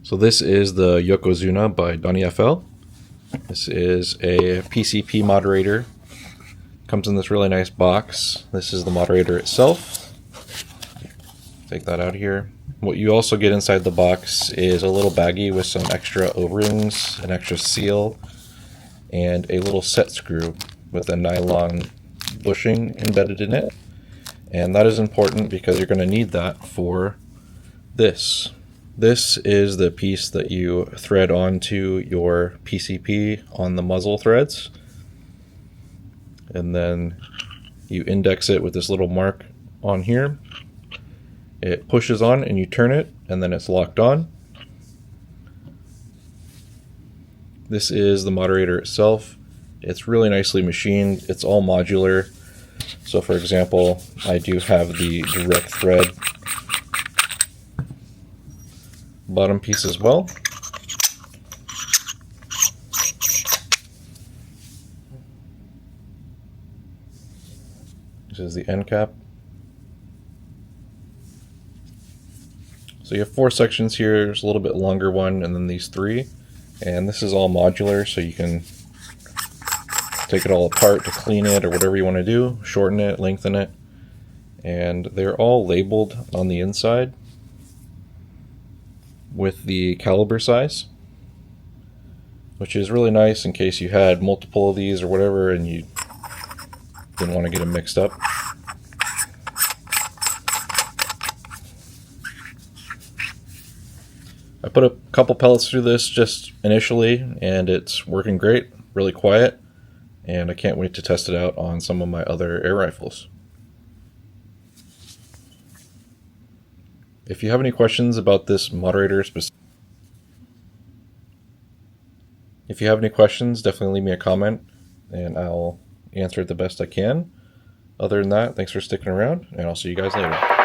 So this is the Yokozuna by donnyfl. This is a PCP moderator. Comes in this really nice box. This is the moderator itself. Take that out here. What you also get inside the box is a little baggie with some extra O-rings, an extra seal, and a little set screw with a nylon bushing embedded in it. And that is important because you're going to need that for this. This is the piece that you thread onto your PCP on the muzzle threads. And then you index it with this little mark on here. It pushes on and you turn it and then it's locked on. This is the moderator itself. It's really nicely machined. It's all modular. So for example, I do have the direct thread bottom piece as well. This is the end cap. So you have 4 sections here. There's a little bit longer one and then these 3. And this is all modular, so you can take it all apart to clean it or whatever you want to do, shorten it, lengthen it. And they're all labeled on the inside with the caliber size, which is really nice in case you had multiple of these or whatever and you didn't want to get them mixed up. I put a couple pellets through this just initially and it's working great, really quiet, and I can't wait to test it out on some of my other air rifles. If you have any questions about this moderator if you have any questions, definitely leave me a comment and I'll answer it the best I can. Other than that, thanks for sticking around and I'll see you guys later.